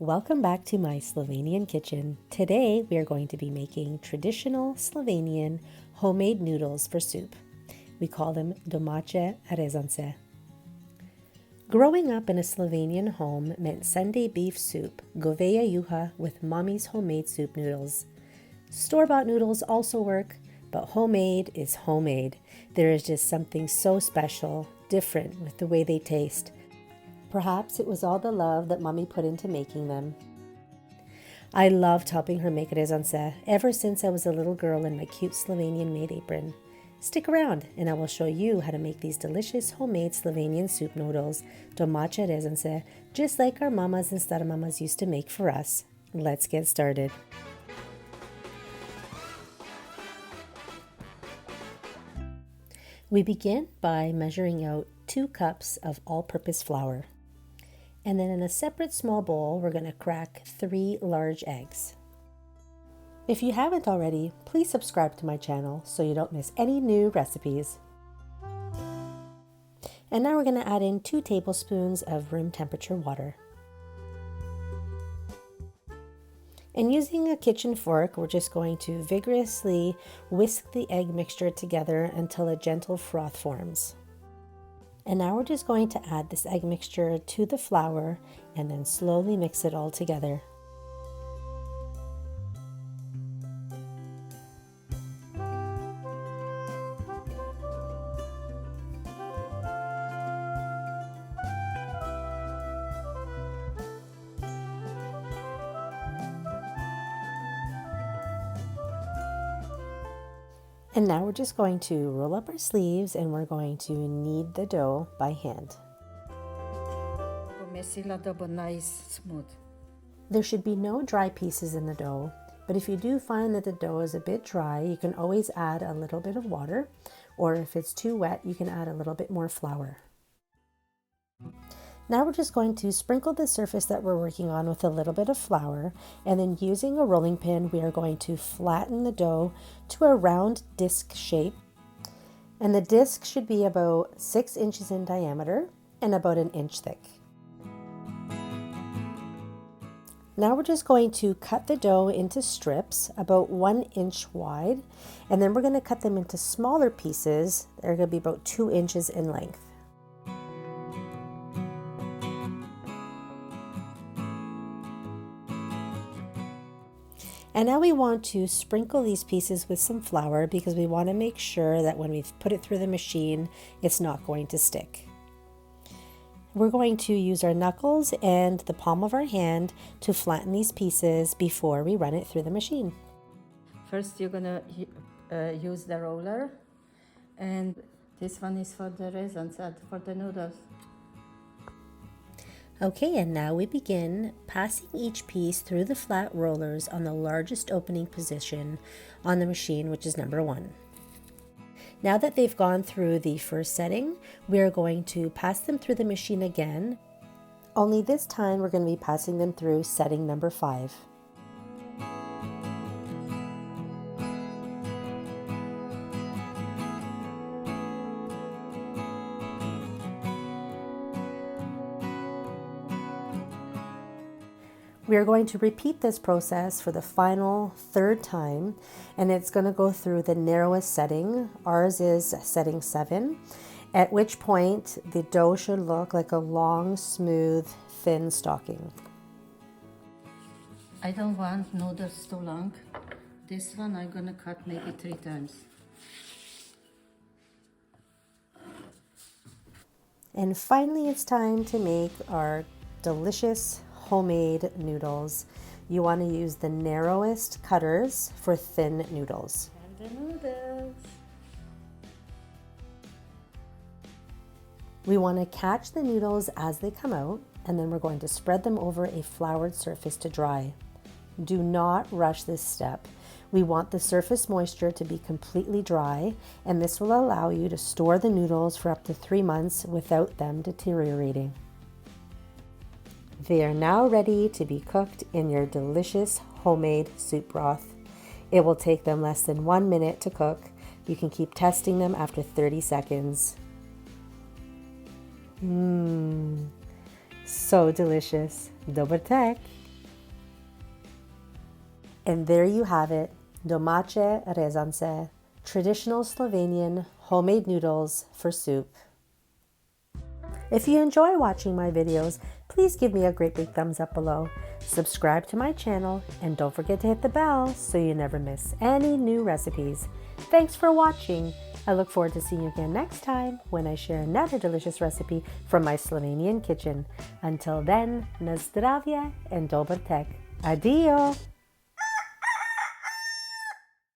Welcome back to my Slovenian kitchen. Today we are going to be making traditional Slovenian homemade noodles for soup. We call them Domače Rezance. Growing up in a Slovenian home meant Sunday beef soup, goveja juha with mommy's homemade soup noodles. Store-bought noodles also work, but homemade is homemade. There is just something so special, different with the way they taste. Perhaps it was all the love that Mommy put into making them. I loved helping her make rezance ever since I was a little girl in my cute Slovenian maid apron. Stick around and I will show you how to make these delicious homemade Slovenian soup noodles, domače rezance, just like our mamas and staramamas used to make for us. Let's get started. We begin by measuring out 2 cups of all-purpose flour. And then in a separate small bowl, we're going to crack 3 large eggs. If you haven't already, please subscribe to my channel so you don't miss any new recipes. And now we're going to add in 2 tablespoons of room temperature water. And using a kitchen fork, we're just going to vigorously whisk the egg mixture together until a gentle froth forms. And now we're just going to add this egg mixture to the flour and then slowly mix it all together. And now we're just going to roll up our sleeves and we're going to knead the dough by hand. There should be no dry pieces in the dough, but if you do find that the dough is a bit dry, you can always add a little bit of water, or if it's too wet, you can add a little bit more flour. Now we're just going to sprinkle the surface that we're working on with a little bit of flour, and then using a rolling pin, we are going to flatten the dough to a round disc shape. And the disc should be about 6 inches in diameter and about 1 inch thick. Now we're just going to cut the dough into strips about 1 inch wide, and then we're going to cut them into smaller pieces. They're going to be about 2 inches in length. And now we want to sprinkle these pieces with some flour because we want to make sure that when we put it through the machine, it's not going to stick. We're going to use our knuckles and the palm of our hand to flatten these pieces before we run it through the machine. First you're gonna use the roller, and this one is for the Rezance, for the noodles. Okay, and now we begin passing each piece through the flat rollers on the largest opening position on the machine, which is number 1. Now that they've gone through the first setting, we are going to pass them through the machine again, only this time we're going to be passing them through setting number 5. We are going to repeat this process for the final 3rd time, and it's going to go through the narrowest setting. Ours is setting 7, at which point the dough should look like a long, smooth, thin stocking. I don't want noodles too long. This one I'm gonna cut maybe 3 times. And finally, it's time to make our delicious homemade noodles. You want to use the narrowest cutters for thin noodles. And the noodles. We want to catch the noodles as they come out, and then we're going to spread them over a floured surface to dry. Do not rush this step. We want the surface moisture to be completely dry, and this will allow you to store the noodles for up to 3 months without them deteriorating. They are now ready to be cooked in your delicious homemade soup broth. It will take them less than 1 minute to cook. You can keep testing them after 30 seconds. So delicious. Dober tek! And there you have it, Domače Rezance, traditional Slovenian homemade noodles for soup. If you enjoy watching my videos, please give me a great big thumbs up below. Subscribe to my channel and don't forget to hit the bell so you never miss any new recipes. Thanks for watching. I look forward to seeing you again next time when I share another delicious recipe from my Slovenian kitchen. Until then, na zdravje and dober tek. Adio!